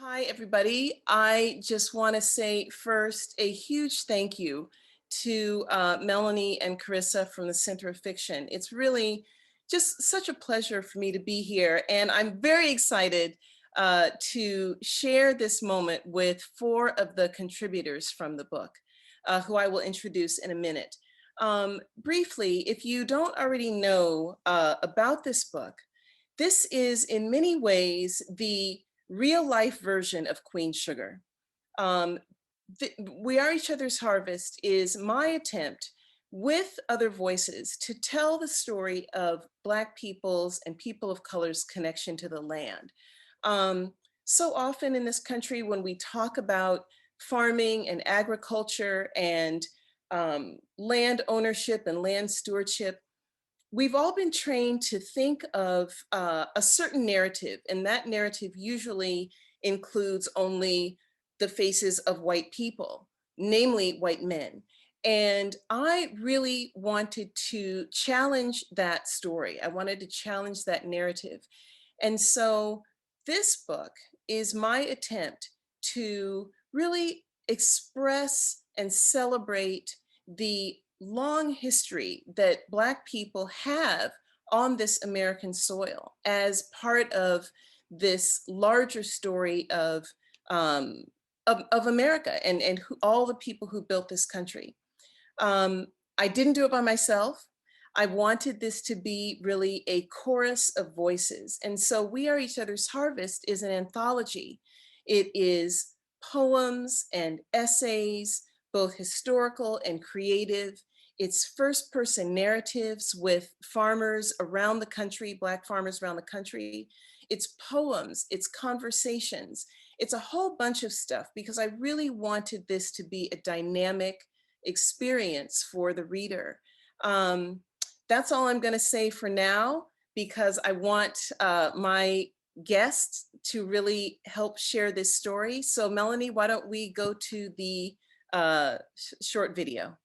Hi, everybody. I just want to say first a huge thank you to Melanie and Carissa from the Center of Fiction. It's really just such a pleasure for me to be here, and I'm very excited to share this moment with four of the contributors from the book, who I will introduce in a minute. Briefly, if you don't already know about this book, this is in many ways the real life version of Queen Sugar. Um, we Are Each Other's Harvest is my attempt with other voices to tell the story of Black people's and people of color's connection to the land. So often in this country, when we talk about farming and agriculture and land ownership and land stewardship, we've all been trained to think of a certain narrative, and that narrative usually includes only the faces of white people, namely white men. And I really wanted to challenge that story. I wanted to challenge that narrative. And so this book is my attempt to really express and celebrate the long history that Black people have on this American soil as part of this larger story of America and all the people who built this country. I didn't do it by myself. I wanted this to be really a chorus of voices. And so We Are Each Other's Harvest is an anthology. It is poems and essays, both historical and creative. It's first person narratives with farmers around the country, Black farmers around the country. It's poems, it's conversations, it's a whole bunch of stuff because I really wanted this to be a dynamic experience for the reader. That's all I'm going to say for now because I want my guests to really help share this story. So Melanie, why don't we go to the short video?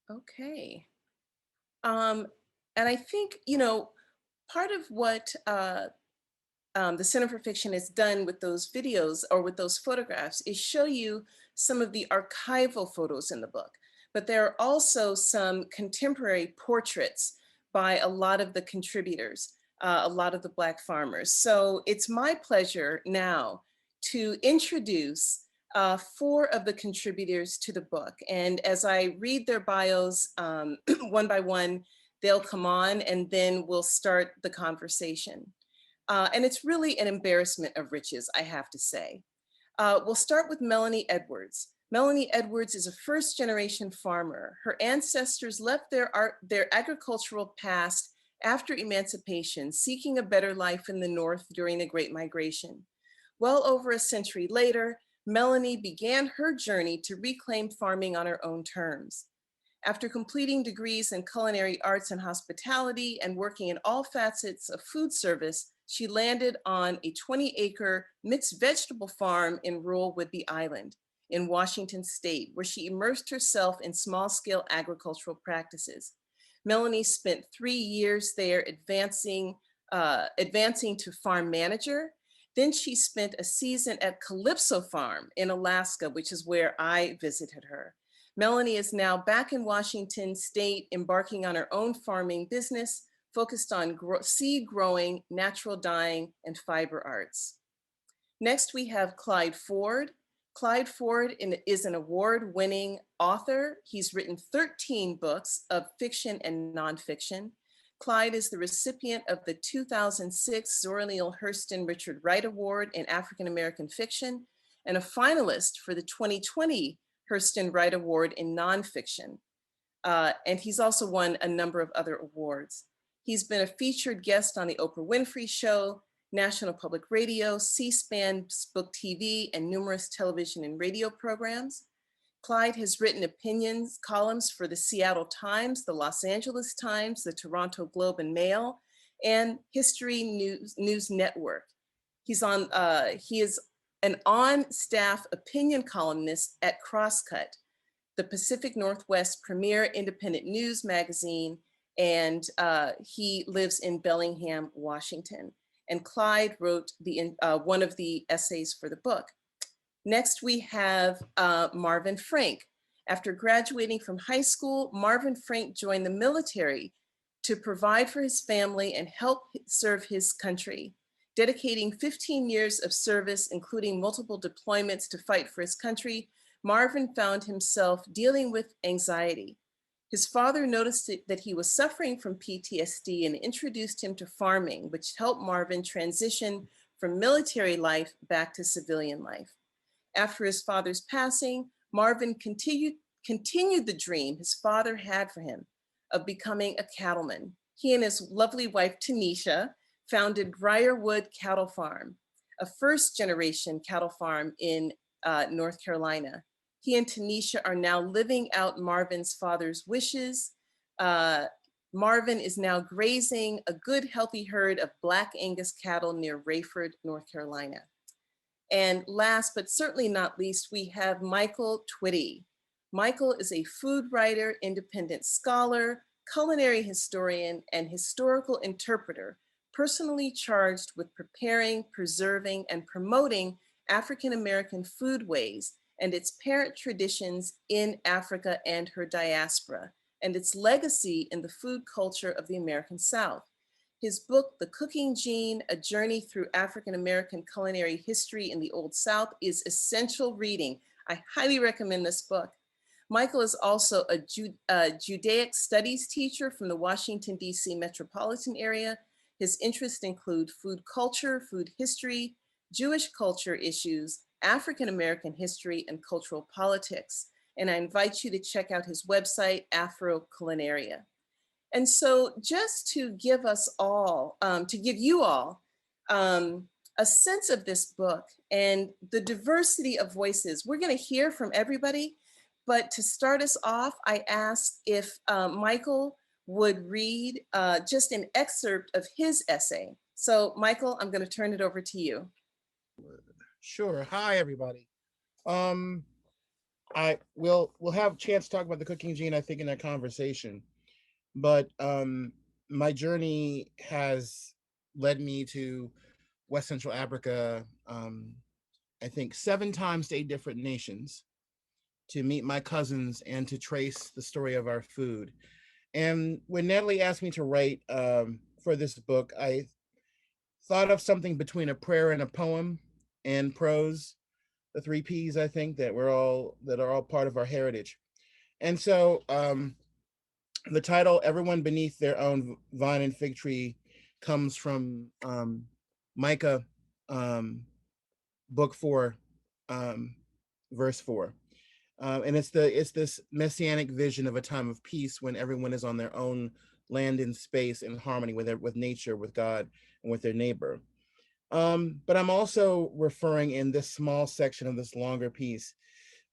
Okay. Um, and I think, part of what the Center for Fiction has done with those videos or with those photographs is show you some of the archival photos in the book. But there are also some contemporary portraits by a lot of the contributors, a lot of the Black farmers. So it's my pleasure now to introduce four of the contributors to the book. And as I read their bios one by one, they'll come on and then we'll start the conversation. And it's really an embarrassment of riches, I have to say. We'll start with Melanie Edwards. Melanie Edwards is a first generation farmer. Her ancestors left their agricultural past after emancipation, seeking a better life in the North during the Great Migration. Well over a century later, Melanie began her journey to reclaim farming on her own terms. After completing degrees in culinary arts and hospitality and working in all facets of food service, she landed on a 20-acre mixed vegetable farm in rural Whidbey Island in Washington State, where she immersed herself in small-scale agricultural practices. Melanie spent 3 years there advancing to farm manager. Then she spent a season at Calypso Farm in Alaska, which is where I visited her. Melanie is now back in Washington State, embarking on her own farming business, focused on seed growing, natural dyeing, and fiber arts. Next, we have Clyde Ford. Clyde Ford is an award-winning author. He's written 13 books of fiction and nonfiction. Clyde is the recipient of the 2006 Zora Neale Hurston Richard Wright Award in African American Fiction and a finalist for the 2020 Hurston Wright Award in nonfiction. And he's also won a number of other awards. He's been a featured guest on the Oprah Winfrey Show, National Public Radio, C-SPAN Book TV, and numerous television and radio programs. Clyde has written opinions columns for the Seattle Times, the Los Angeles Times, the Toronto Globe and Mail, and History News Network. He is an on-staff opinion columnist at Crosscut, the Pacific Northwest premier independent news magazine, and he lives in Bellingham, Washington. And Clyde wrote one of the essays for the book. Next, we have Marvin Frank. After graduating from high school, Marvin Frank joined the military to provide for his family and help serve his country. Dedicating 15 years of service, including multiple deployments to fight for his country, Marvin found himself dealing with anxiety. His father noticed that he was suffering from PTSD and introduced him to farming, which helped Marvin transition from military life back to civilian life. After his father's passing, Marvin continued the dream his father had for him of becoming a cattleman. He and his lovely wife, Tanisha, founded Briarwood Cattle Farm, a first-generation cattle farm in North Carolina. He and Tanisha are now living out Marvin's father's wishes. Marvin is now grazing a good, healthy herd of Black Angus cattle near Rayford, North Carolina. And last, but certainly not least, we have Michael Twitty. Michael is a food writer, independent scholar, culinary historian, and historical interpreter, personally charged with preparing, preserving, and promoting African-American foodways and its parent traditions in Africa and her diaspora, and its legacy in the food culture of the American South. His book, The Cooking Gene, A Journey Through African-American Culinary History in the Old South, is essential reading. I highly recommend this book. Michael is also a Judaic studies teacher from the Washington, D.C. metropolitan area. His interests include food culture, food history, Jewish culture issues, African-American history, and cultural politics. And I invite you to check out his website, Afro Culinaria. And so just to give us all, to give you all a sense of this book and the diversity of voices, we're gonna hear from everybody, but to start us off, I asked if Michael would read just an excerpt of his essay. So Michael, I'm gonna turn it over to you. Sure. Hi, everybody. We'll have a chance to talk about the cooking gene, I think, in that conversation. But my journey has led me to West Central Africa, I think 7 times to 8 different nations, to meet my cousins and to trace the story of our food. And when Natalie asked me to write for this book, I thought of something between a prayer and a poem and prose, the 3 Ps, I think, that are all part of our heritage. And so the title, Everyone Beneath Their Own Vine and Fig Tree, comes from Micah book 4, verse 4. And it's this messianic vision of a time of peace when everyone is on their own land and space in harmony with nature, with God, and with their neighbor. But I'm also referring in this small section of this longer piece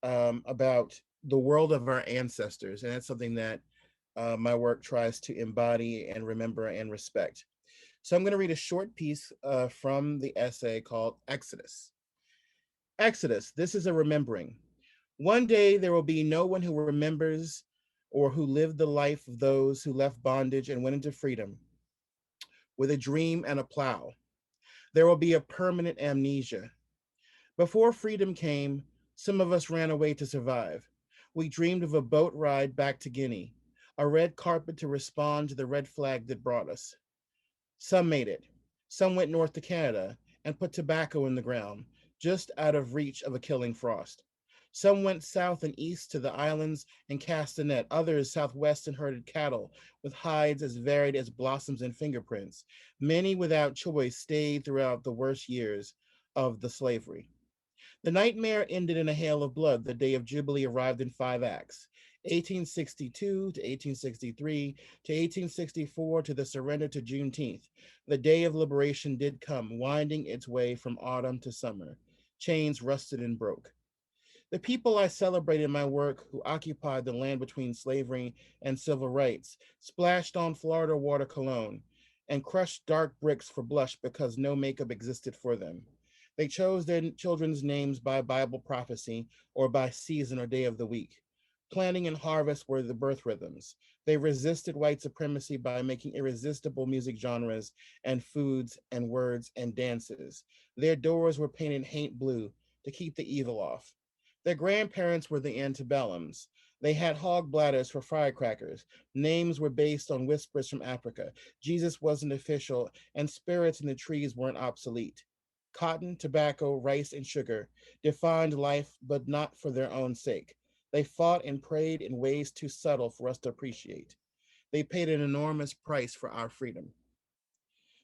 about the world of our ancestors. And that's something that my work tries to embody and remember and respect. So I'm going to read a short piece from the essay called Exodus. Exodus, this is a remembering. One day there will be no one who remembers or who lived the life of those who left bondage and went into freedom with a dream and a plow. There will be a permanent amnesia. Before freedom came, some of us ran away to survive. We dreamed of a boat ride back to Guinea, a red carpet to respond to the red flag that brought us. Some made it. Some went north to Canada and put tobacco in the ground, just out of reach of a killing frost. Some went south and east to the islands and cast a net. Others southwest and herded cattle with hides as varied as blossoms and fingerprints. Many without choice stayed throughout the worst years of the slavery. The nightmare ended in a hail of blood. The day of Jubilee arrived in 5 acts. 1862 to 1863 to 1864 to the surrender to Juneteenth. The day of liberation did come, winding its way from autumn to summer. Chains rusted and broke. The people I celebrate in my work who occupied the land between slavery and civil rights splashed on Florida water cologne and crushed dark bricks for blush because no makeup existed for them. They chose their children's names by Bible prophecy or by season or day of the week. Planting and harvest were the birth rhythms. They resisted white supremacy by making irresistible music genres and foods and words and dances. Their doors were painted haint blue to keep the evil off. Their grandparents were the antebellums. They had hog bladders for firecrackers. Names were based on whispers from Africa. Jesus wasn't official, and spirits in the trees weren't obsolete. Cotton, tobacco, rice, and sugar defined life, but not for their own sake. They fought and prayed in ways too subtle for us to appreciate. They paid an enormous price for our freedom.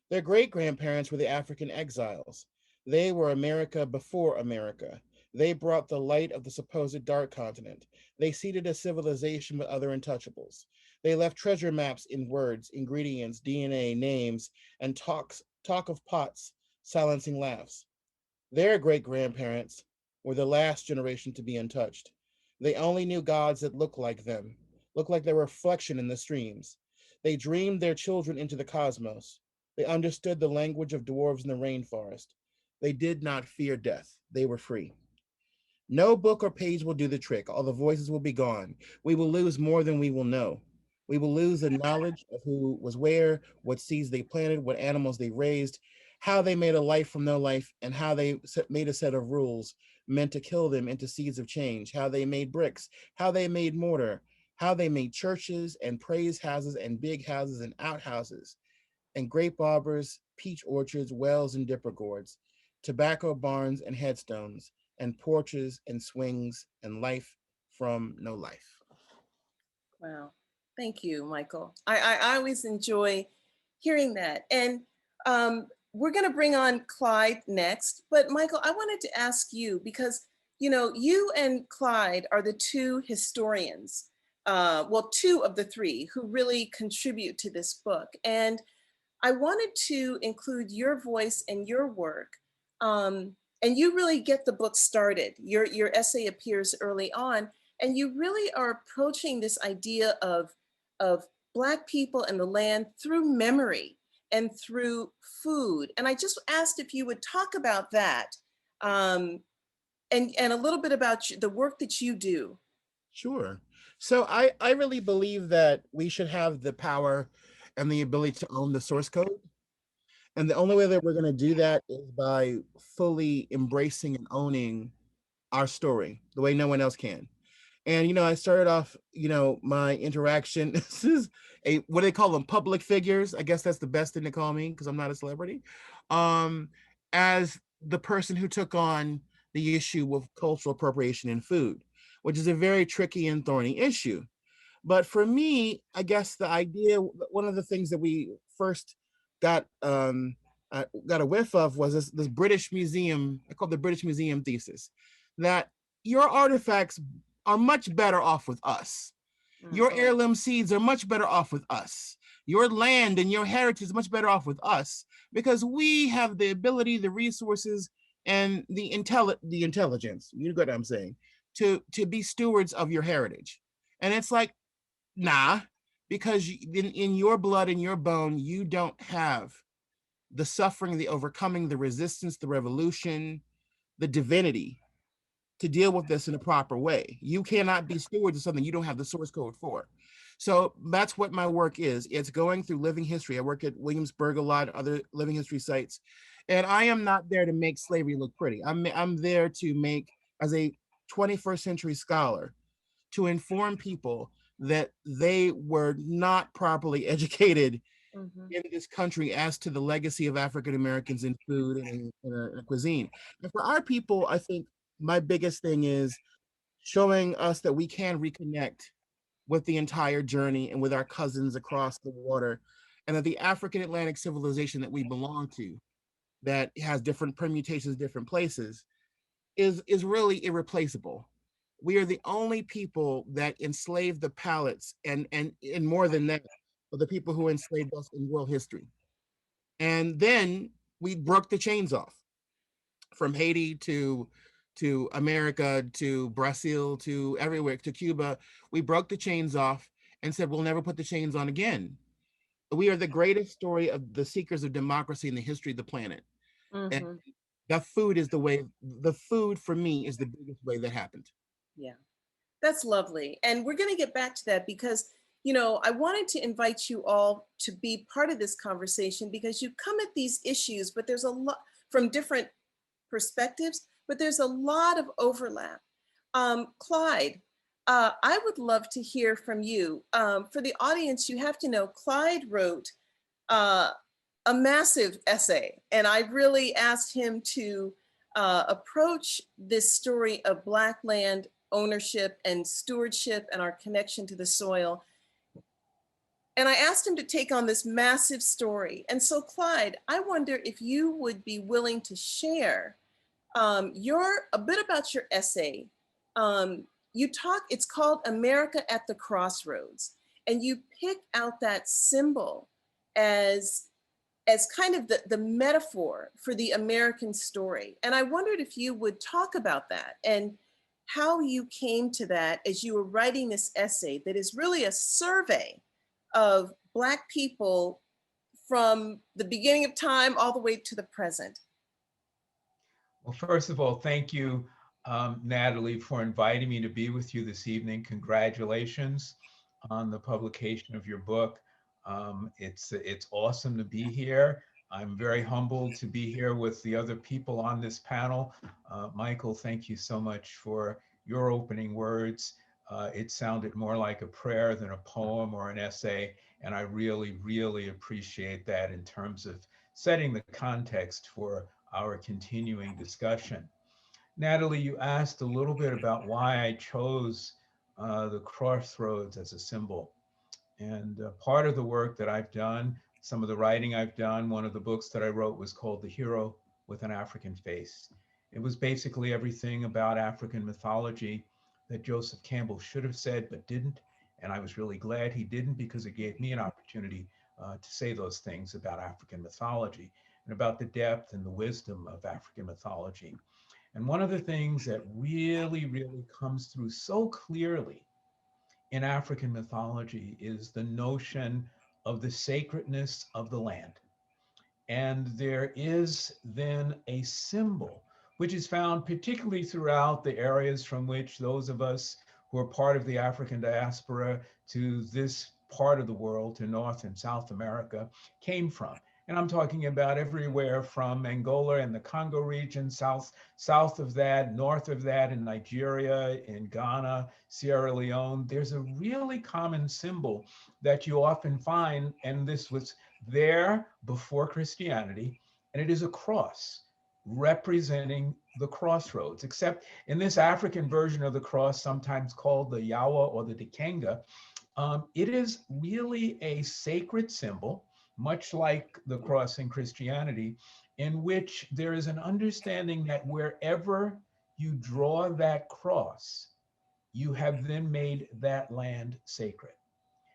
Their great grandparents were the African exiles. They were America before America. They brought the light of the supposed dark continent. They seeded a civilization with other untouchables. They left treasure maps in words, ingredients, DNA, names, and talk of pots, silencing laughs. Their great grandparents were the last generation to be untouched. They only knew gods that looked like them, looked like their reflection in the streams. They dreamed their children into the cosmos. They understood the language of dwarves in the rainforest. They did not fear death. They were free. No book or page will do the trick. All the voices will be gone. We will lose more than we will know. We will lose the knowledge of who was where, what seeds they planted, what animals they raised, how they made a life from no life, and how they made a set of rules meant to kill them into seeds of change, how they made bricks, how they made mortar, how they made churches and praise houses and big houses and outhouses, and grape arbors, peach orchards, wells and dipper gourds, tobacco barns and headstones, and porches and swings and life from no life. Wow. Thank you, Michael. I always enjoy hearing that. And we're going to bring on Clyde next. But Michael, I wanted to ask you because, you know, you and Clyde are the two historians, well, two of the three who really contribute to this book. And I wanted to include your voice and your work. And you really get the book started. Your essay appears early on, and you really are approaching this idea of Black people and the land through memory and through food. And I just asked if you would talk about that, and a little bit about the work that you do. Sure. So I really believe that we should have the power and the ability to own the source code. And the only way that we're going to do that is by fully embracing and owning our story the way no one else can. And, you know, I started off, you know, my interaction. This is what do they call them? Public figures. I guess that's the best thing to call me because I'm not a celebrity. Um, as the person who took on the issue of cultural appropriation in food, which is a very tricky and thorny issue. But for me, I guess the idea, one of the things that we first got got a whiff of was this British museum. I call it the British Museum thesis, that your artifacts are much better off with us. Your heirloom seeds are much better off with us. Your land and your heritage is much better off with us because we have the ability, the resources, and the intelligence. You get what I'm saying? To be stewards of your heritage. And it's like, nah, because in your blood and your bone, you don't have the suffering, the overcoming, the resistance, the revolution, the divinity to deal with this in a proper way. You cannot be stewards of something you don't have the source code for. So that's what my work is. It's going through living history. I work at Williamsburg a lot, other living history sites. And I am not there to make slavery look pretty. I'm there to make, as a 21st century scholar, to inform people that they were not properly educated in this country as to the legacy of African Americans in food and in cuisine. And for our people, I think my biggest thing is showing us that we can reconnect with the entire journey and with our cousins across the water, and that the African Atlantic civilization that we belong to, that has different permutations, different places, is really irreplaceable. We are the only people that enslaved the palates and more than that, of the people who enslaved us in world history. And then we broke the chains off from Haiti to America to Brazil to everywhere to Cuba. We broke the chains off and said we'll never put the chains on again. We are the greatest story of the seekers of democracy in the history of the planet. And Hmm. the food is the way, the food for me is the biggest way that happened. Yeah. That's lovely. And we're going to get back to that because, you know, I wanted to invite you all to be part of this conversation because you come at these issues, but there's a lot from different perspectives, but there's a lot of overlap. Clyde, I would love to hear from you. For the audience, you have to know Clyde wrote uh, a massive essay, and I really asked him to approach this story of Black land ownership and stewardship and our connection to the soil. And I asked him to take on this massive story. And so, Clyde, I wonder if you would be willing to share a bit about your essay. You talk, it's called America at the Crossroads, and you pick out that symbol as kind of the metaphor for the American story. And I wondered if you would talk about that and how you came to that as you were writing this essay that is really a survey of Black people from the beginning of time all the way to the present. Well, first of all, thank you, Natalie, for inviting me to be with you this evening. Congratulations on the publication of your book. It's awesome to be here. I'm very humbled to be here with the other people on this panel. Michael, thank you so much for your opening words. It sounded more like a prayer than a poem or an essay, and I really, really appreciate that in terms of setting the context for our continuing discussion. Natalie, you asked a little bit about why I chose the crossroads as a symbol. And part of the work that I've done, some of the writing I've done, one of the books that I wrote was called The Hero with an African Face. It was basically everything about African mythology that Joseph Campbell should have said but didn't. And I was really glad he didn't because it gave me an opportunity to say those things about African mythology and about the depth and the wisdom of African mythology. And one of the things that really, really comes through so clearly in African mythology is the notion of the sacredness of the land. And there is then a symbol, which is found particularly throughout the areas from which those of us who are part of the African diaspora to this part of the world, to North and South America, came from. And I'm talking about everywhere from Angola and the Congo region, south of that, north of that, in Nigeria, in Ghana, Sierra Leone. There's a really common symbol that you often find, and this was there before Christianity, and it is a cross representing the crossroads, except in this African version of the cross, sometimes called the Yawa or the Dikenga, it is really a sacred symbol, much like the cross in Christianity, in which there is an understanding that wherever you draw that cross, you have then made that land sacred.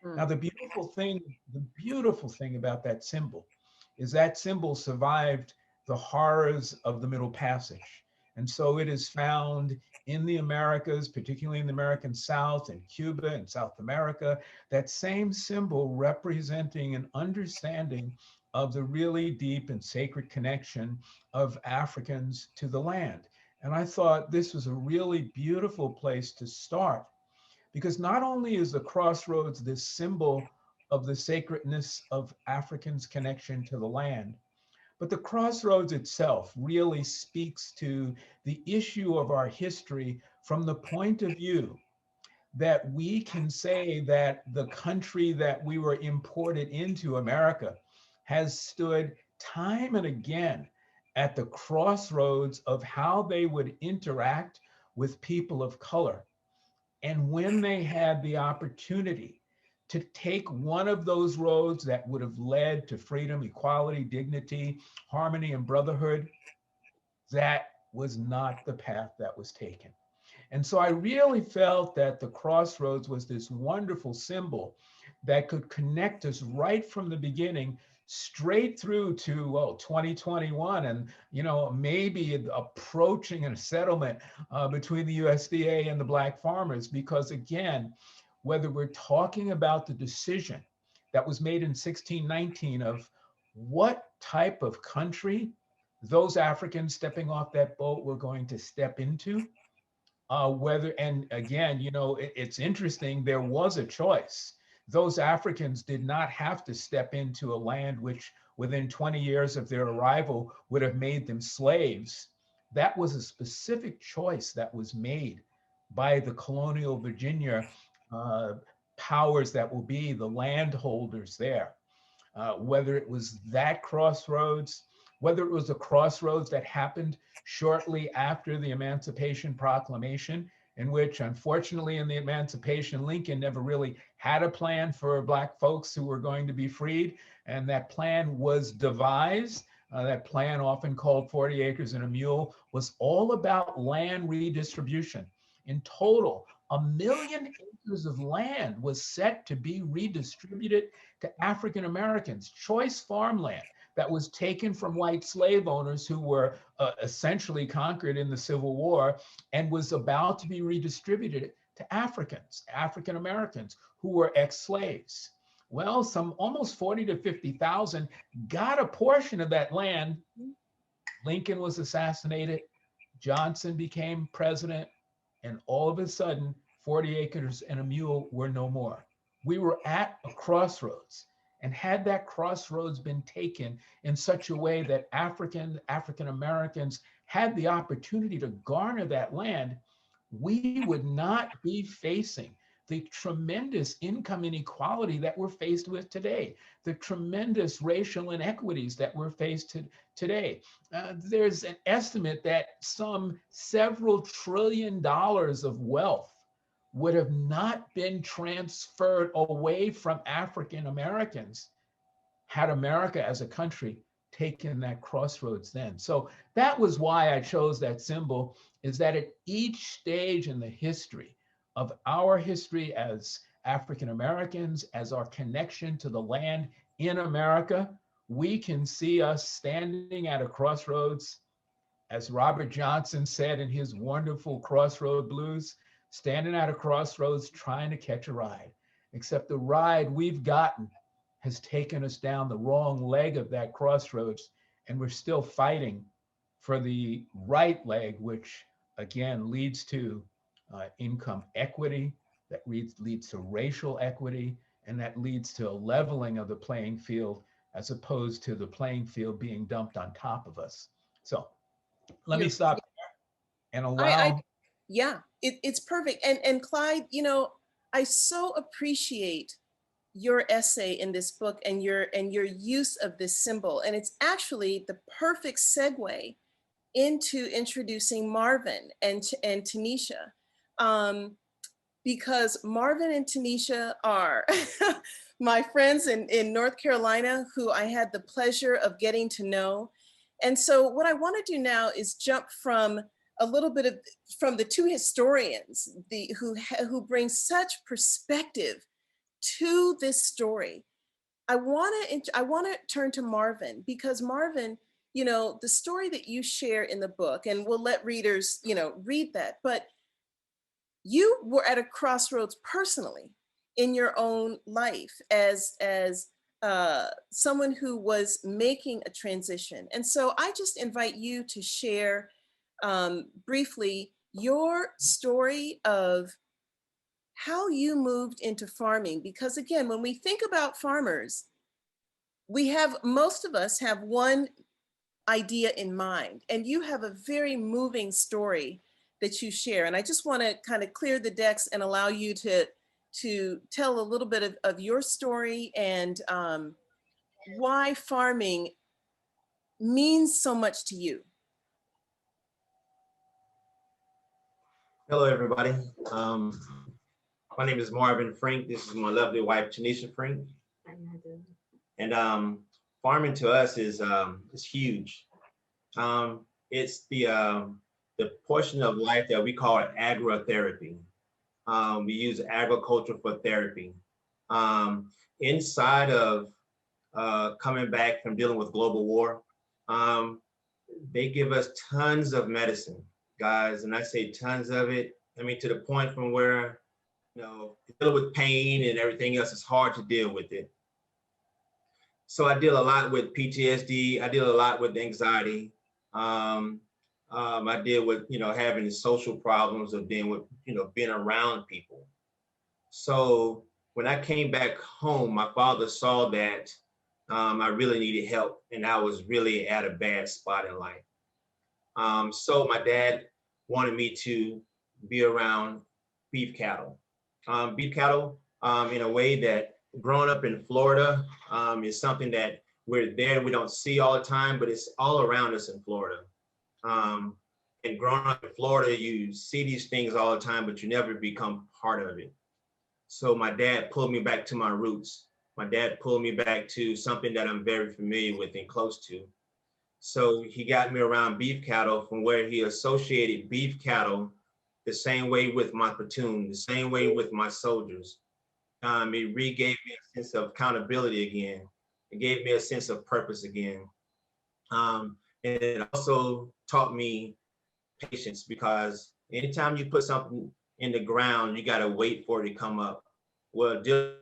Now, Mm. the beautiful thing about that symbol is that symbol survived the horrors of the Middle Passage. And so it is found in the Americas, particularly in the American South and Cuba and South America, that same symbol representing an understanding of the really deep and sacred connection of Africans to the land. And I thought this was a really beautiful place to start because not only is the crossroads this symbol of the sacredness of Africans' connection to the land, but the crossroads itself really speaks to the issue of our history from the point of view that we can say that the country that we were imported into, America, has stood time and again at the crossroads of how they would interact with people of color. And when they had the opportunity to take one of those roads that would have led to freedom, equality, dignity, harmony, and brotherhood, that was not the path that was taken. And so I really felt that the crossroads was this wonderful symbol that could connect us right from the beginning straight through to, well, 2021, and maybe approaching a settlement between the USDA and the Black farmers. Because again, whether we're talking about the decision that was made in 1619 of what type of country those Africans stepping off that boat were going to step into, and again, it's interesting, there was a choice. Those Africans did not have to step into a land which within 20 years of their arrival would have made them slaves. That was a specific choice that was made by the colonial Virginia powers that will be the landholders there. Whether it was that crossroads, whether it was a crossroads that happened shortly after the Emancipation Proclamation, in which, unfortunately, in the Emancipation, Lincoln never really had a plan for Black folks who were going to be freed. And that plan was devised. That plan, often called 40 Acres and a Mule, was all about land redistribution. In total, 1 million acres of land was set to be redistributed to African Americans, choice farmland that was taken from white slave owners who were essentially conquered in the Civil War, and was about to be redistributed to Africans, African Americans who were ex-slaves. Well, some almost 40 to 50,000 got a portion of that land. Lincoln was assassinated, Johnson became president, and all of a sudden, 40 Acres and a Mule were no more. We were at a crossroads. And had that crossroads been taken in such a way that African Americans had the opportunity to garner that land, we would not be facing the tremendous income inequality that we're faced with today, the tremendous racial inequities that we're faced today. There's an estimate that some several $1 trillion of wealth would have not been transferred away from African Americans had America as a country taken that crossroads then. So that was why I chose that symbol, is that at each stage in the history of our history as African Americans, as our connection to the land in America, we can see us standing at a crossroads, as Robert Johnson said in his wonderful Crossroad Blues, standing at a crossroads trying to catch a ride, except the ride we've gotten has taken us down the wrong leg of that crossroads, and we're still fighting for the right leg, which again leads to income equity, that leads to racial equity, and that leads to a leveling of the playing field as opposed to the playing field being dumped on top of us. So let me stop there and allow. Yeah, it's perfect. And Clyde, I so appreciate your essay in this book and your use of this symbol. And it's actually the perfect segue into introducing Marvin and Tanisha, because Marvin and Tanisha are my friends in North Carolina who I had the pleasure of getting to know. And so what I want to do now is jump from a little bit from the two historians who bring such perspective to this story. I want to turn to Marvin, because Marvin, the story that you share in the book, and we'll let readers, read that, but you were at a crossroads personally in your own life as someone who was making a transition. And so I just invite you to share briefly your story of how you moved into farming. Because again, when we think about farmers, most of us have one idea in mind, and you have a very moving story that you share. And I just want to kind of clear the decks and allow you to tell a little bit of your story and why farming means so much to you. Hello, everybody. My name is Marvin Frank. This is my lovely wife, Tanisha Frink. And farming to us is huge. It's the the portion of life that we call agrotherapy. We use agriculture for therapy. Inside of coming back from dealing with global war, they give us tons of medicine, guys. And I say tons of it. I mean, to the point from where, dealing with pain and everything else, it's hard to deal with it. So I deal a lot with PTSD. I deal a lot with anxiety. I deal with, having social problems of being with, being around people. So when I came back home, my father saw that I really needed help and I was really at a bad spot in life. So my dad wanted me to be around beef cattle. Beef cattle, in a way that growing up in Florida is something that we're there, we don't see all the time, but it's all around us in Florida. And growing up in Florida, you see these things all the time, but you never become part of it. So my dad pulled me back to my roots. My dad pulled me back to something that I'm very familiar with and close to. So he got me around beef cattle, from where he associated beef cattle the same way with my platoon, the same way with my soldiers. It regave me a sense of accountability again. It gave me a sense of purpose again. And it also taught me patience, because anytime you put something in the ground, you got to wait for it to come up. Well, dealing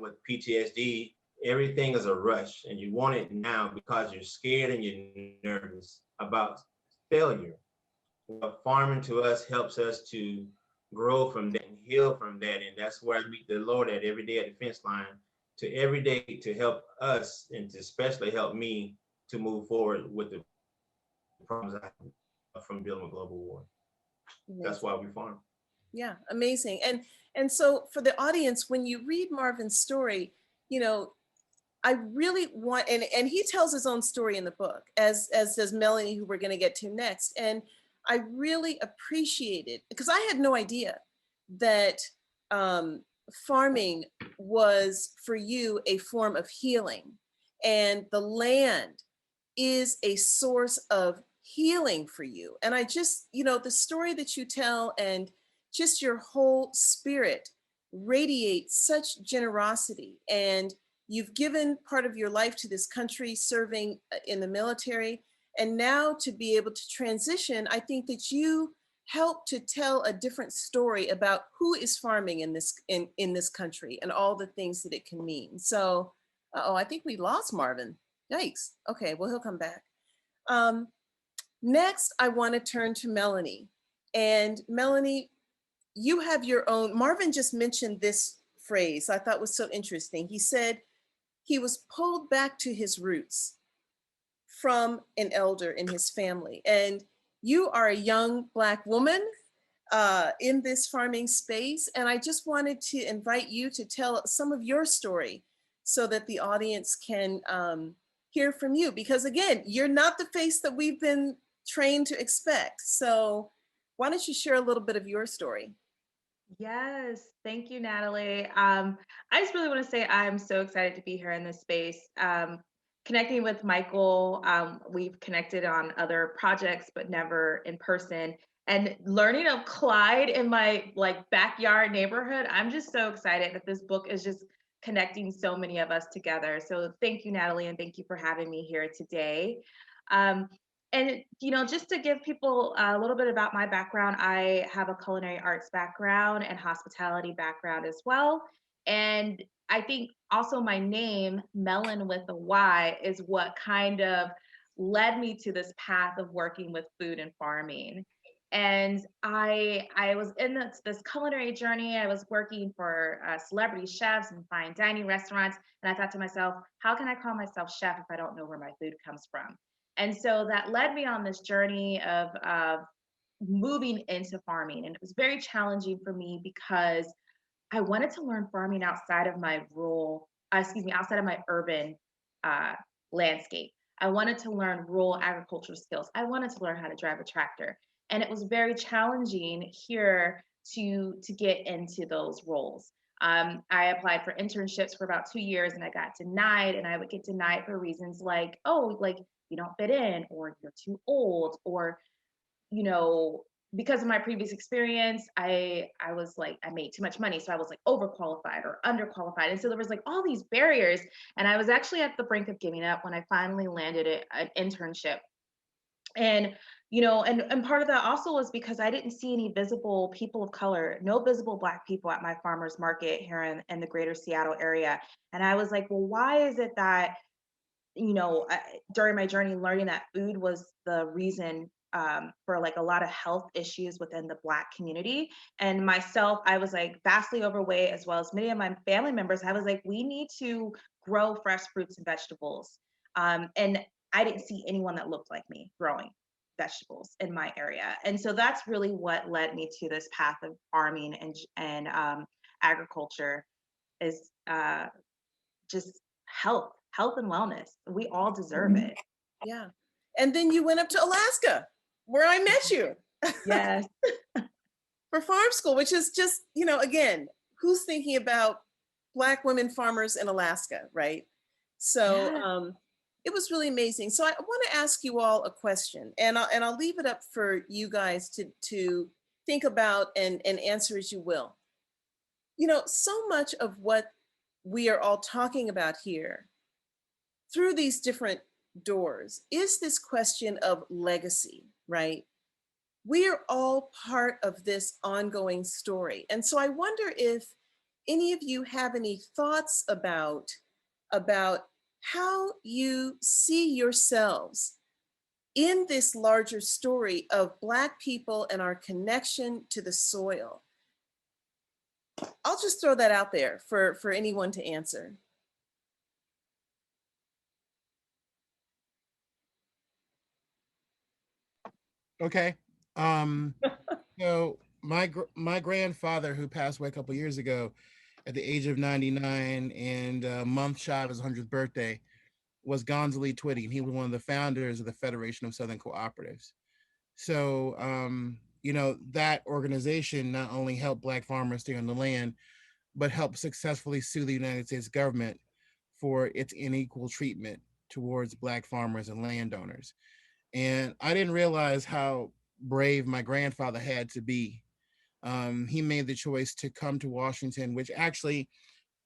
with PTSD, everything is a rush and you want it now because you're scared and you're nervous about failure. Well, farming to us helps us to grow from that and heal from that. And that's where I meet the Lord at every day at the fence line, to every day to help us and to especially help me to move forward with the problems I have from dealing with global war. Amazing. That's why we farm. Yeah, amazing. And so for the audience, when you read Marvin's story, I really want, and he tells his own story in the book, as does Melanie, who we're going to get to next. And I really appreciated, because I had no idea that farming was for you a form of healing, and the land is a source of healing for you. And I just, the story that you tell and just your whole spirit radiates such generosity. And you've given part of your life to this country, serving in the military. And now to be able to transition, I think that you help to tell a different story about who is farming in this country and all the things that it can mean. So, I think we lost Marvin. Yikes. Okay, well, he'll come back. Next, I want to turn to Melanie. And Melanie, you have your own, Marvin just mentioned this phrase I thought was so interesting. He said he was pulled back to his roots from an elder in his family. And you are a young Black woman in this farming space. And I just wanted to invite you to tell some of your story so that the audience can hear from you. Because again, you're not the face that we've been trained to expect. So why don't you share a little bit of your story? Yes, thank you, Natalie. I just really want to say I'm so excited to be here in this space. Connecting with Michael, we've connected on other projects, but never in person. And learning of Clyde in my backyard neighborhood, I'm just so excited that this book is just connecting so many of us together. So thank you, Natalie, and thank you for having me here today. And, just to give people a little bit about my background, I have a culinary arts background and hospitality background as well. And I think also my name, Melon with a Y, is what kind of led me to this path of working with food and farming. And I was in this culinary journey. I was working for celebrity chefs and fine dining restaurants. And I thought to myself, how can I call myself chef if I don't know where my food comes from? And so that led me on this journey of moving into farming. And it was very challenging for me because I wanted to learn farming outside of my outside of my urban landscape. I wanted to learn rural agriculture skills. I wanted to learn how to drive a tractor. And it was very challenging here to get into those roles. I applied for internships for about 2 years and I got denied, and I would get denied for reasons like, oh, you don't fit in, or you're too old, or you know, because of my previous experience, I was like, I made too much money. So I was like overqualified or underqualified. And so there was like all these barriers. And I was actually at the brink of giving up when I finally landed an internship. And, you know, and part of that also was because I didn't see any visible people of color, no visible Black people at my farmer's market here in the greater Seattle area. And I was like, well, why is it that, you know, during my journey learning that food was the reason for like a lot of health issues within the Black community. And myself, I was like vastly overweight, as well as many of my family members. I was like, we need to grow fresh fruits and vegetables. And I didn't see anyone that looked like me growing vegetables in my area. And so that's really what led me to this path of farming and agriculture, is just health and wellness. We all deserve it. Yeah. And then you went up to Alaska, where I met you. Yes. For farm school, which is just, you know, again, who's thinking about Black women farmers in Alaska, right? So Yeah. it was really amazing. So I want to ask you all a question, and I'll leave it up for you guys to think about and answer as you will. You know, so much of what we are all talking about here through these different doors is this question of legacy, right? We are all part of this ongoing story. And so I wonder if any of you have any thoughts about how you see yourselves in this larger story of Black people and our connection to the soil. I'll just throw that out there for anyone to answer. Okay. So my grandfather, who passed away a couple years ago at the age of 99 and a month shy of his 100th birthday, was Gonzalez Twitty, and he was one of the founders of the Federation of Southern Cooperatives. So, you know, that organization not only helped Black farmers stay on the land, but helped successfully sue the United States government for its unequal treatment towards Black farmers and landowners. And I didn't realize how brave my grandfather had to be. He made the choice to come to Washington, which actually,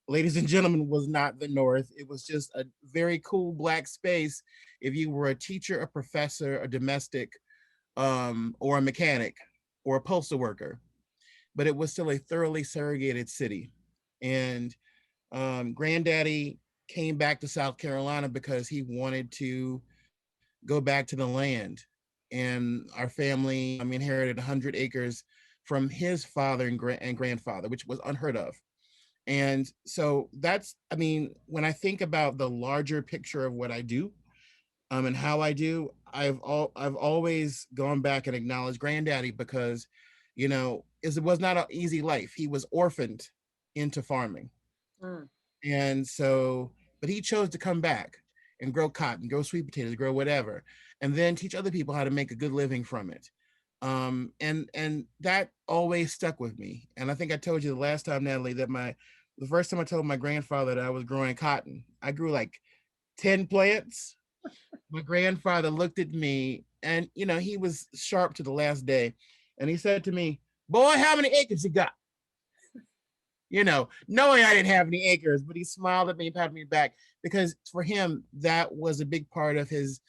ladies and gentlemen, was not the North. It was just a very cool Black space if you were a teacher, a professor, a domestic, or a mechanic, or a postal worker. But it was still a thoroughly segregated city. And Granddaddy came back to South Carolina because he wanted to go back to the land. And our family inherited 100 acres from his father and grandfather, which was unheard of. And so that's, when I think about the larger picture of what I do, and how I do, I've always gone back and acknowledged Granddaddy because, you know, it was not an easy life. He was orphaned into farming. Mm. And so, but he chose to come back and grow cotton, grow sweet potatoes, grow whatever, and then teach other people how to make a good living from it. And that always stuck with me. And I think I told you the last time, Natalie, that the first time I told my grandfather that I was growing cotton, I grew like 10 plants. My grandfather looked at me, and you know, he was sharp to the last day, and he said to me, "Boy, how many acres you got?" You know, knowing I didn't have any acres, but he smiled at me and patted me back, because for him that was a big part of his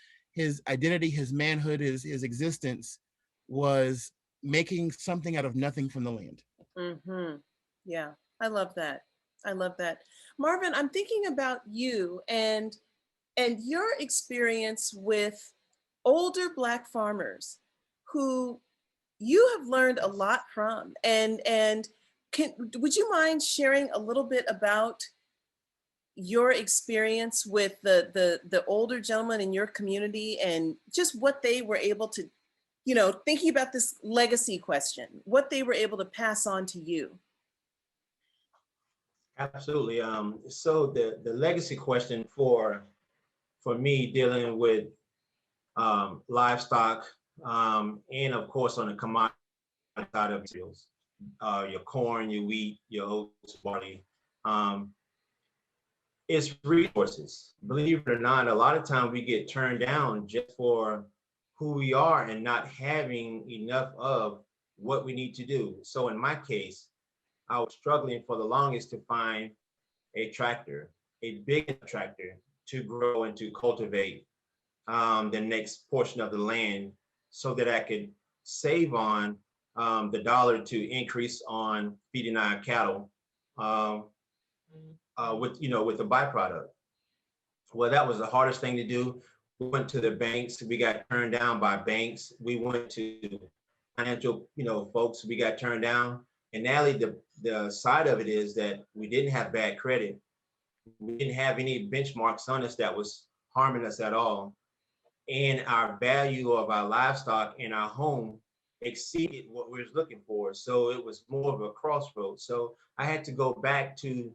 identity, his manhood, his existence, was making something out of nothing from the land. Mm-hmm. Yeah, I love that. I love that. Marvin, I'm thinking about you and your experience with older Black farmers who you have learned a lot from. And would you mind sharing a little bit about your experience with the older gentlemen in your community and just what they were able to, you know, thinking about this legacy question, what they were able to pass on to you? Absolutely. So the legacy question for me, dealing with livestock, and of course on the commodity side of cereals, your corn, your wheat, your oats, barley, it's resources. Believe it or not, a lot of times we get turned down just for who we are and not having enough of what we need to do. So in my case, I was struggling for the longest to find a tractor, a big tractor to grow and to cultivate the next portion of the land so that I could save on the dollar to increase on feeding our cattle with the byproduct. Well, that was the hardest thing to do. We went to the banks. We got turned down by banks. We went to financial, folks. We got turned down. And Natalie, the side of it is that we didn't have bad credit. We didn't have any benchmarks on us that was harming us at all. And our value of our livestock in our home exceeded what we was looking for. So it was more of a crossroads. So I had to go back to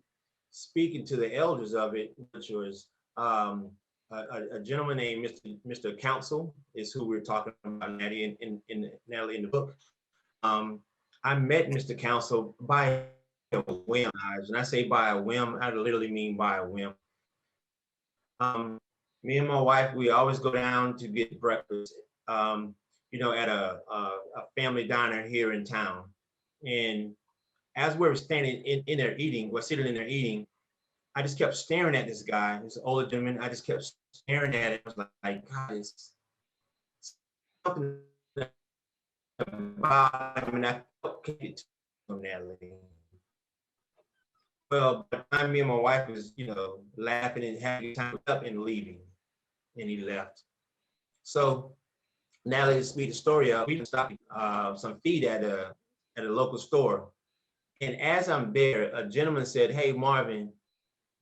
speaking to the elders of it, which was a gentleman named Mr. Council is who we're talking about, Natalie, Natalie in the book. I met Mr. Council by a whim, and I say by a whim, I literally mean by a whim. Me and my wife, we always go down to get breakfast, at a family diner here in town. And as we were standing in there eating, we're sitting in there eating, I just kept staring at this guy, this older gentleman. I just kept staring at him. I was like, God, it's something about him, and I felt connected to him, Natalie. Well, by the time me and my wife was, laughing and having time up and leaving, and he left. So Natalie, to speed the story up, we stopped some feed at a local store. And as I'm there, a gentleman said, hey, Marvin,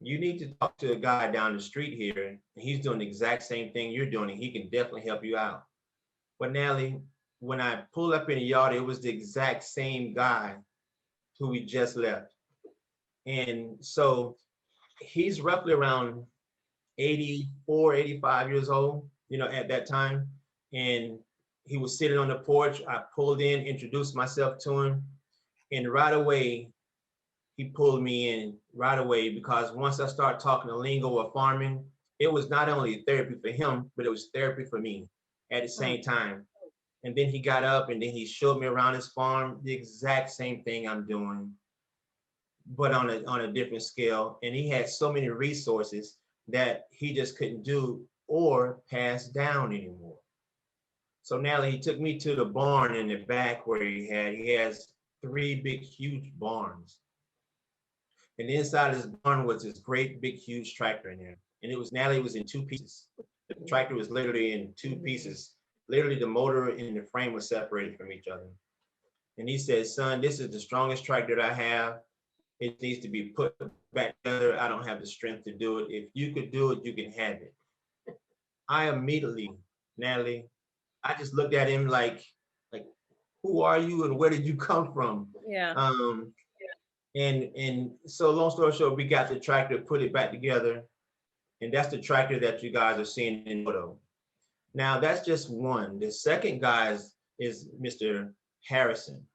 you need to talk to a guy down the street here. And he's doing the exact same thing you're doing, and he can definitely help you out. But Natalie, when I pulled up in the yard, it was the exact same guy who we just left. And so he's roughly around 84, 85 years old, at that time. And he was sitting on the porch. I pulled in, introduced myself to him. And right away, he pulled me in right away, because once I started talking the lingo of farming, it was not only therapy for him, but it was therapy for me at the same time. And then he got up and then he showed me around his farm, the exact same thing I'm doing, but on a different scale. And he had so many resources that he just couldn't do or pass down anymore. So now he took me to the barn in the back where he has 3 big, huge barns. And inside his barn was this great, big, huge tractor in there. And Natalie was in 2 pieces. The tractor was literally in 2 pieces. Literally the motor and the frame was separated from each other. And he said, son, this is the strongest tractor that I have. It needs to be put back together. I don't have the strength to do it. If you could do it, you can have it. I immediately, Natalie, I just looked at him like, who are you and where did you come from? Yeah. And so long story short, we got the tractor, put it back together. And that's the tractor that you guys are seeing in the photo. Now that's just one. The second guy is Mr. Harrison.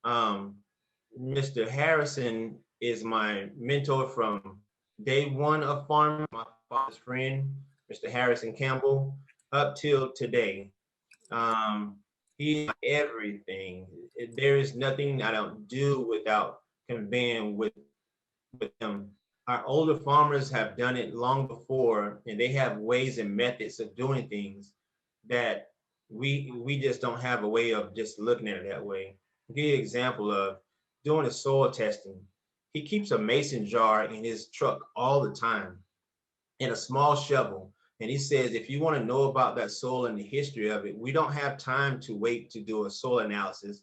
Mr. Harrison is my mentor from day one of farming, my father's friend, Mr. Harrison Campbell, up till today. He's everything. There is nothing I don't do without conveying with them. Our older farmers have done it long before, and they have ways and methods of doing things that we just don't have a way of just looking at it that way. I'll give you an example of doing a soil testing. He keeps a mason jar in his truck all the time and a small shovel. And he says, if you want to know about that soil and the history of it, we don't have time to wait to do a soil analysis.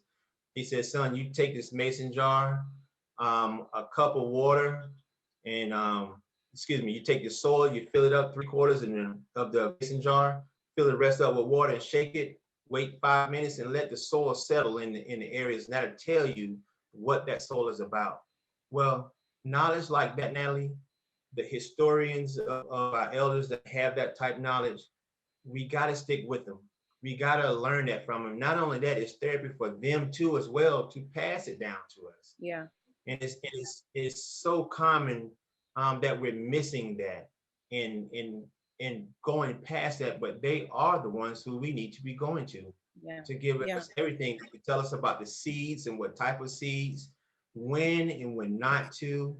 He says, son, you take this mason jar, a cup of water, and you take your soil, you fill it up 3/4 of the mason jar, fill the rest up with water and shake it, wait 5 minutes and let the soil settle in the areas. And that'll tell you what that soil is about. Well, knowledge like that, Natalie, the historians of our elders that have that type of knowledge, we got to stick with them. We got to learn that from them. Not only that, it's therapy for them too as well, to pass it down to us. Yeah. And it's so common that we're missing that. And and going past that, but they are the ones who we need to be going to give us everything, to tell us about the seeds and what type of seeds, when and when not to,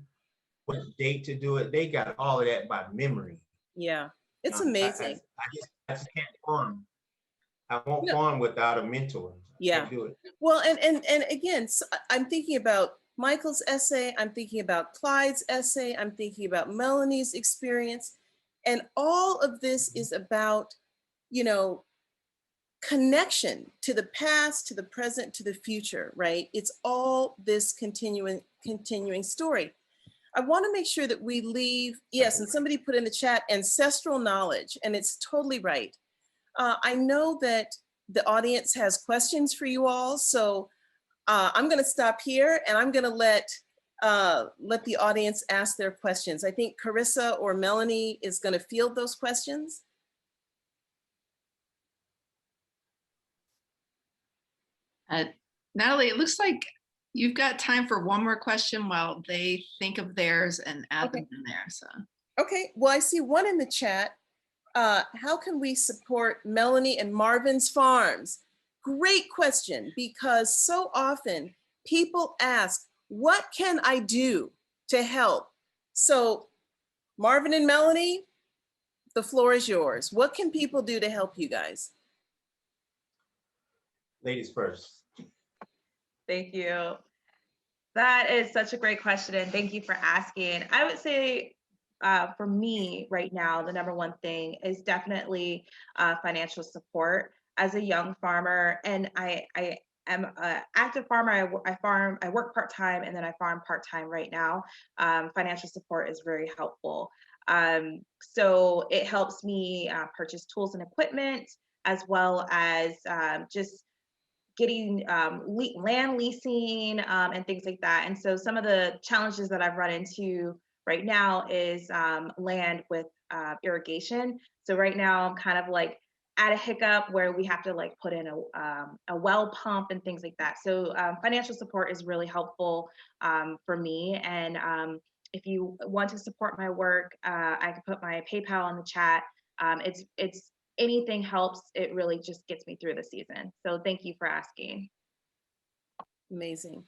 what date to do it. They got all of that by memory. Yeah, it's amazing. I just can't farm. I won't farm without a mentor. Yeah. Can't do it. Well, and again, so I'm thinking about Michael's essay. I'm thinking about Clyde's essay. I'm thinking about Melanie's experience. And all of this is about, you know, connection to the past, to the present, to the future, right? It's all this continuing story. I want to make sure that we leave, yes, and somebody put in the chat, ancestral knowledge, and it's totally right. I know that the audience has questions for you all, so I'm going to stop here and I'm going to let the audience ask their questions. I think Carissa or Melanie is going to field those questions. Natalie, it looks like you've got time for one more question while they think of theirs and add them in there. So. Okay, well, I see one in the chat. How can we support Melanie and Marvin's farms? Great question, because so often people ask, what can I do to help? So Marvin and Melanie, the floor is yours. What can people do to help you guys? Ladies first. Thank you. That is such a great question, and thank you for asking. I would say for me right now, the number one thing is definitely financial support. As a young farmer, and I am an active farmer, I work part-time, and then I farm part-time right now. Financial support is very helpful. So it helps me purchase tools and equipment, as well as just getting land leasing and things like that. And so some of the challenges that I've run into right now is land with irrigation. So right now I'm kind of like at a hiccup where we have to like put in a well pump and things like that. So financial support is really helpful for me. And if you want to support my work, I can put my PayPal in the chat. It's anything helps. It really just gets me through the season. So thank you for asking. Amazing.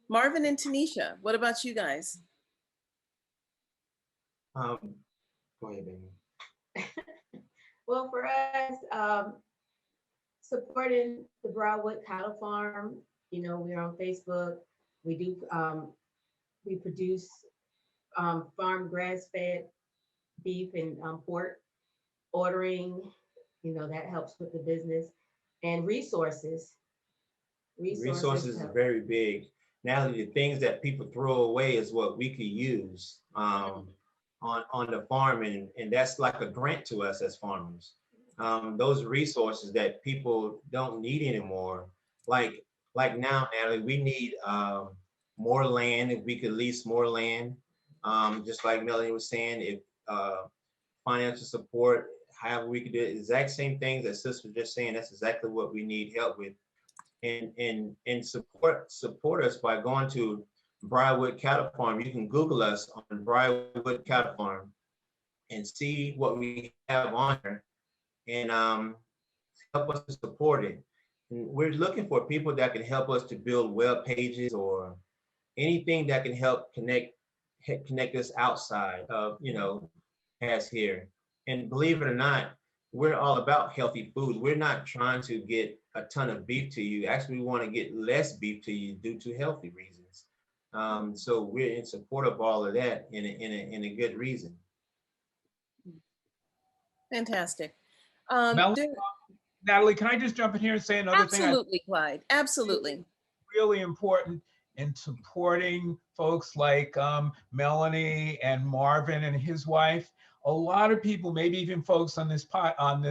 Marvin and Tanisha, what about you guys? Go ahead, baby. Well, for us, supporting the Broadwood Cattle Farm, you know, we're on Facebook. We do, we produce farm grass-fed beef and pork. Ordering, you know, that helps with the business. And resources. Resources are very big. Now, the things that people throw away is what we could use on the farm, and that's like a grant to us as farmers. Those resources that people don't need anymore, like now, Natalie, we need more land. If we could lease more land, just like Melanie was saying, if financial support, however we could do it, exact same things that Sister was just saying. That's exactly what we need help with, and support us by going to Briarwood Cattle Farm. You can Google us on Briarwood Cattle Farm and see what we have on there, and help us to support it. And we're looking for people that can help us to build web pages or anything that can help connect us outside of, you know, as here. And believe it or not, we're all about healthy food. We're not trying to get a ton of beef to you. Actually, we want to get less beef to you due to healthy reasons. So we're in support of all of that in a good reason. Fantastic. Natalie, can I just jump in here and say another thing? Absolutely, Clyde. Absolutely. Really important in supporting folks like Melanie and Marvin and his wife. A lot of people, maybe even folks on this broadcast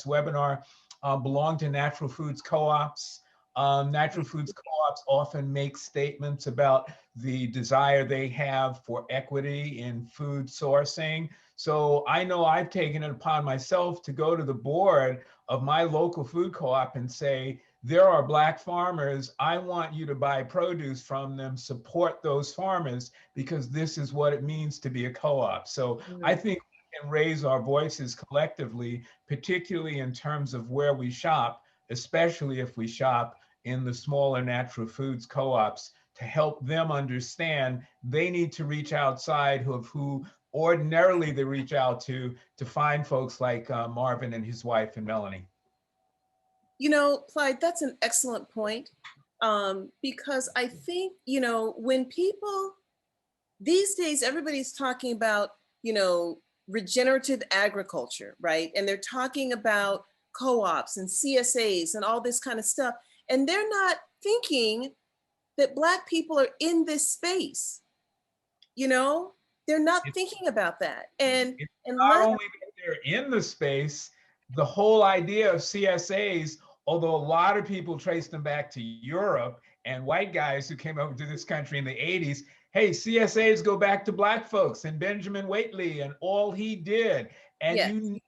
webinar, belong to natural foods co-ops. Natural foods co-ops often make statements about the desire they have for equity in food sourcing. So I know I've taken it upon myself to go to the board of my local food co-op and say, there are Black farmers. I want you to buy produce from them, support those farmers, because this is what it means to be a co-op. So I think we can raise our voices collectively, particularly in terms of where we shop, especially if we shop in the smaller natural foods co-ops, to help them understand they need to reach outside of who ordinarily they reach out to find folks like Marvin and his wife and Melanie. You know, Clyde, that's an excellent point, because I think, you know, when people, these days, everybody's talking about, you know, regenerative agriculture, right? And they're talking about co-ops and CSAs and all this kind of stuff. And they're not thinking that Black people are in this space. You know, they're not thinking about that. And not only that they're in the space, the whole idea of CSAs, although a lot of people trace them back to Europe and white guys who came over to this country in the 80s, hey, CSAs go back to Black folks and Benjamin Whately and all he did. And yes. you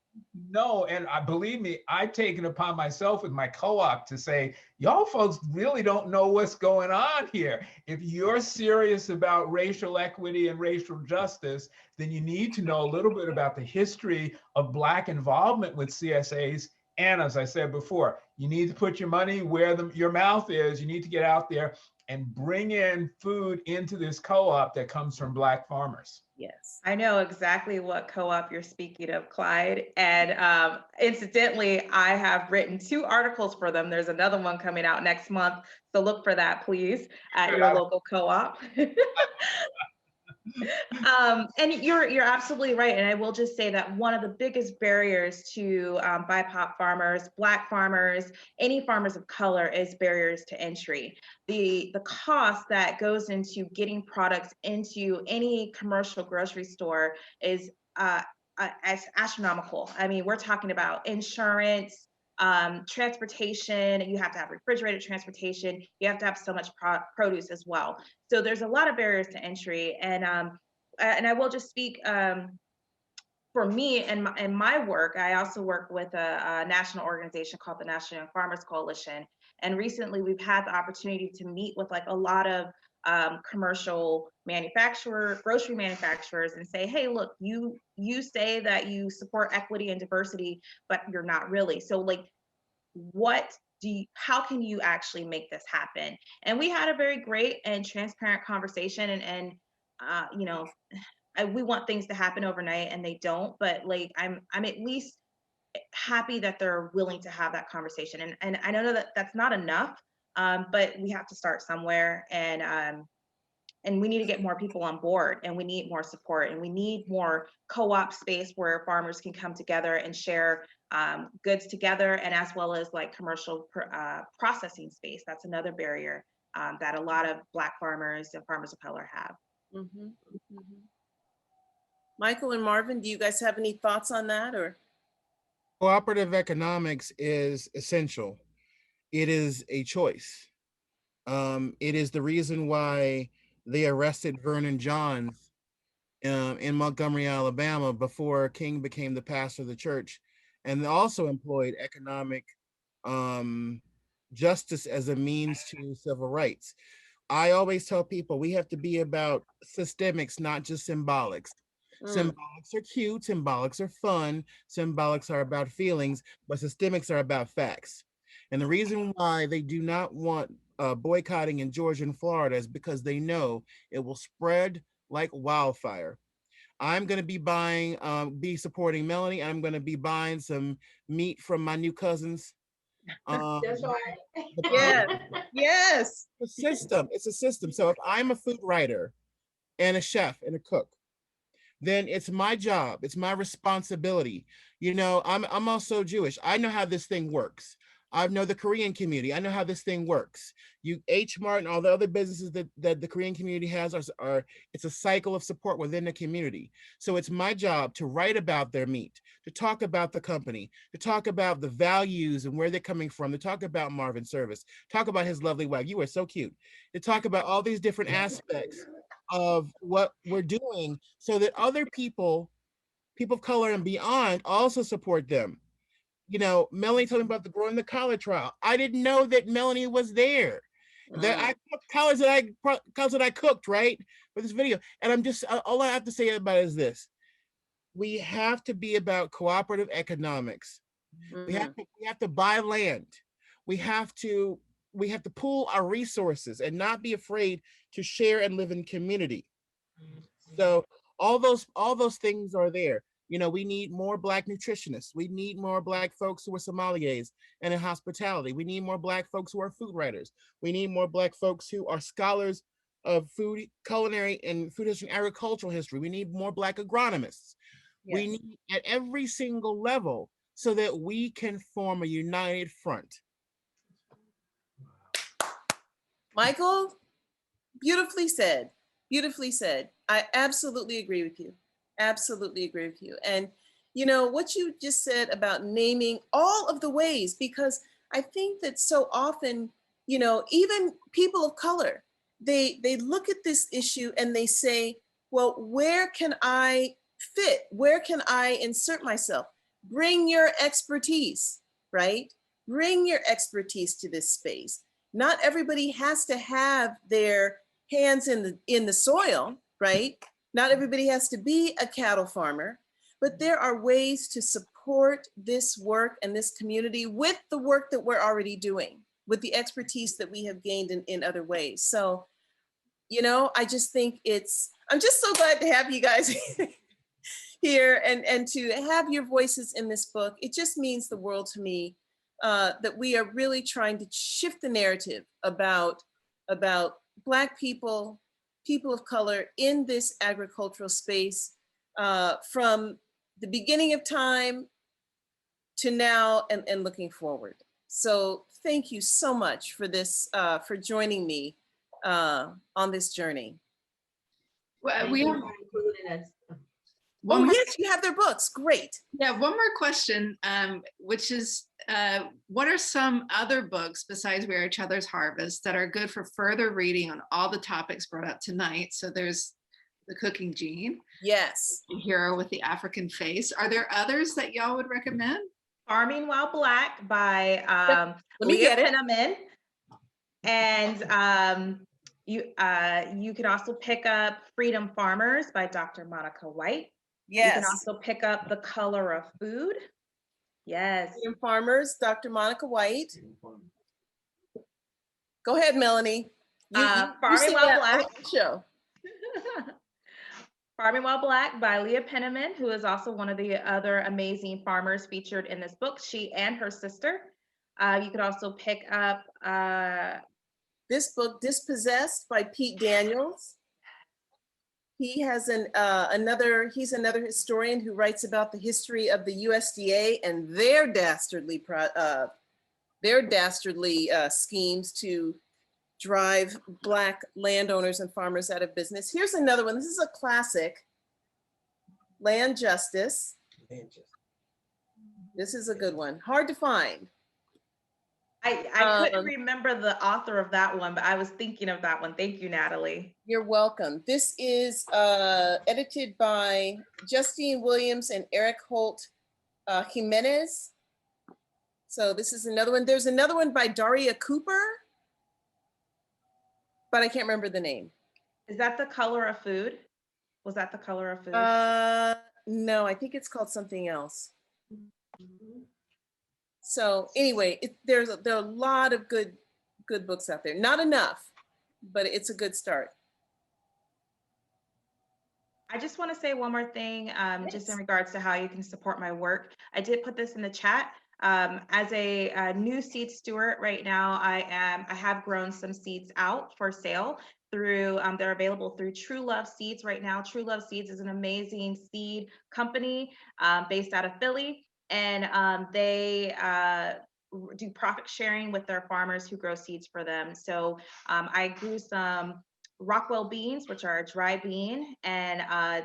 know, and believe me, I've taken upon myself with my co-op to say, y'all folks really don't know what's going on here. If you're serious about racial equity and racial justice, then you need to know a little bit about the history of Black involvement with CSAs. And as I said before, you need to put your money where your mouth is. You need to get out there and bring in food into this co-op that comes from Black farmers. Yes. I know exactly what co-op you're speaking of, Clyde. And incidentally, I have written 2 articles for them. There's another one coming out next month. So look for that, please, at your local co-op. And you're absolutely right. And I will just say that one of the biggest barriers to BIPOC farmers, Black farmers, any farmers of color is barriers to entry. The cost that goes into getting products into any commercial grocery store is as astronomical. I mean, we're talking about insurance, transportation. You have to have refrigerated transportation. You have to have so much produce as well. So there's a lot of barriers to entry. And I will just speak for me and my work. I also work with a national organization called the National Young Farmers Coalition. And recently we've had the opportunity to meet with like a lot of commercial grocery manufacturers, and say, hey, look, you say that you support equity and diversity, but you're not really. So like, how can you actually make this happen? And we had a very great and transparent conversation, and you know, we want things to happen overnight and they don't, but like I'm at least happy that they're willing to have that conversation. And I know that that's not enough, but we have to start somewhere, and we need to get more people on board, and we need more support, and we need more co-op space where farmers can come together and share goods together, and as well as like commercial processing space. That's another barrier that a lot of Black farmers and farmers of color have. Mm-hmm. Mm-hmm. Michael and Marvin, do you guys have any thoughts on that? Or cooperative economics is essential. It is a choice. It is the reason why they arrested Vernon Johns in Montgomery, Alabama, before King became the pastor of the church, and also employed economic justice as a means to civil rights. I always tell people we have to be about systemics, not just symbolics. Symbolics are cute, symbolics are fun, symbolics are about feelings, but systemics are about facts. And the reason why they do not want boycotting in Georgia and Florida is because they know it will spread like wildfire. I'm going to be supporting Melanie. I'm going to be buying some meat from my new cousins. That's right. yes, yes. It's a system. So if I'm a food writer and a chef and a cook, then it's my job. It's my responsibility. You know, I'm also Jewish. I know how this thing works. I know the Korean community. I know how this thing works. H Mart and all the other businesses that the Korean community has are it's a cycle of support within the community. So it's my job to write about their meat, to talk about the company, to talk about the values and where they're coming from, to talk about Marvin's service, talk about his lovely wife. You are so cute. To talk about all these different aspects of what we're doing so that other people of color and beyond also support them. You know, Melanie told me about the Growing the Collar trial. I didn't know that Melanie was there. That I cooked collards that I cooked, right, for this video. And I'm just, all I have to say about it is this. we have to be about cooperative economics. We Mhm. have to buy land. We have to pool our resources and not be afraid to share and live in community. So all those things are there. You know, we need more Black nutritionists. We need more Black folks who are sommeliers and in hospitality. We need more Black folks who are food writers. We need more Black folks who are scholars of food, culinary, and food history and agricultural history. We need more Black agronomists. We Yes. need at every single level so that we can form a united front. Michael, beautifully said. Beautifully said. I absolutely agree with you. Absolutely agree with you. And you know what you just said about naming all of the ways, because I think that so often, you know, even people of color, they look at this issue and they say, well, where can I fit? Where can I insert myself? Bring your expertise, right? Bring your expertise to this space. Not everybody has to have their hands in the soil, right? Not everybody has to be a cattle farmer, but there are ways to support this work and this community with the work that we're already doing, with the expertise that we have gained in other ways. So, you know, I just think I'm just so glad to have you guys here and to have your voices in this book. It just means the world to me that we are really trying to shift the narrative about Black people, people of color in this agricultural space from the beginning of time to now and looking forward. So thank you so much for this, for joining me on this journey. Well, Thank we you have for including us. one Oh more, yes, you have their books, great. yeah, one more question, which is, what are some other books besides We Are Each Other's Harvest that are good for further reading on all the topics brought up tonight? So there's The Cooking Gene, Yes. The Hero with the African Face. Are there others that y'all would recommend? Farming While Black by Let me Leah get it. Penniman. And you can also pick up Freedom Farmers by Dr. Monica White. You can Yes. also pick up The Color of Food. Yes. Freedom Farmers, Dr. Monica White. Go ahead, Melanie. You Farming sing While that Black. on the show. Farming While Black by Leah Penniman, who is also one of the other amazing farmers featured in this book, she and her sister. You could also pick up This book, Dispossessed by Pete Daniels. He has he's another historian who writes about the history of the USDA and their dastardly schemes to drive Black landowners and farmers out of business. Here's another one. This is a classic, Land Justice. This is a good one. Hard to find. I couldn't remember the author of that one, but I was thinking of that one. Thank you, Natalie. You're welcome. This is edited by Justine Williams and Eric Holt Jimenez. So this is another one. There's another one by Daria Cooper, but I can't remember the name. Is that The Color of Food? Was that The Color of Food? No, I think it's called something else. So anyway, there are a lot of good books out there. Not enough, but it's a good start. I just want to say one more thing, just in Yes. regards to how you can support my work. I did put this in the chat. As a new seed steward right now, I have grown some seeds out for sale through, they're available through True Love Seeds right now. True Love Seeds is an amazing seed company based out of Philly, and they do profit sharing with their farmers who grow seeds for them. So I grew some Rockwell beans, which are a dry bean, and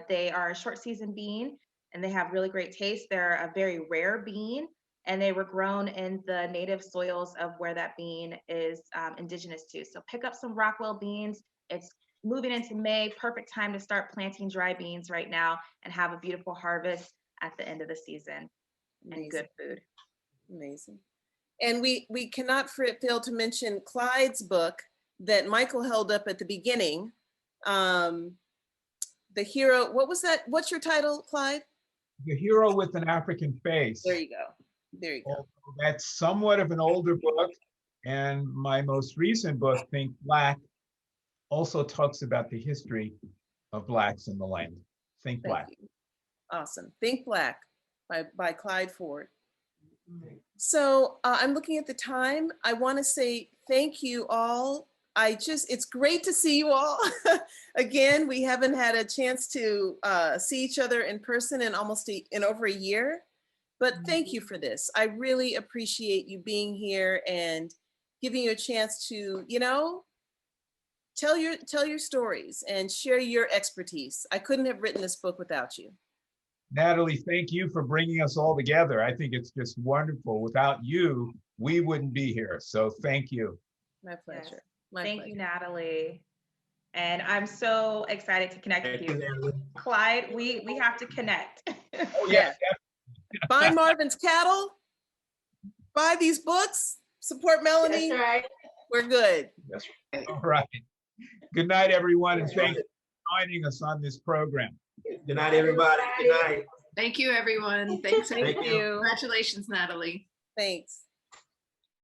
they are a short season bean, and they have really great taste. They're a very rare bean, and they were grown in the native soils of where that bean is indigenous to. So pick up some Rockwell beans. It's moving into May, perfect time to start planting dry beans right now and have a beautiful harvest at the end of the season. Amazing. And good food. Amazing. And we cannot fail to mention Clyde's book that Michael held up at the beginning. The Hero, what was that? What's your title, Clyde? The Hero with an African Face. There you go. There you go. That's somewhat of an older book. And my most recent book, Think Black, also talks about the history of Blacks in the land. Think Thank Black. you. Awesome. Think Black by Clyde Ford. So I'm looking at the time. I want to say thank you all. It's great to see you all. Again, we haven't had a chance to see each other in person in over a year, but thank you for this. I really appreciate you being here and giving you a chance to, tell your stories and share your expertise. I couldn't have written this book without you. Natalie, thank you for bringing us all together. I think it's just wonderful. Without you, we wouldn't be here. So thank you. My pleasure. Yes. Thank you, Natalie. And I'm so excited to connect with you. Clyde, we have to connect. Oh, yeah. Buy Marvin's cattle. Buy these books. Support Melanie. That's right. We're good. That's right. All right. Good night, everyone. And thank you for joining us on this program. Good night, everybody. Good night. Thank you, everyone. Thanks. Thank you. Congratulations, Natalie. Thanks.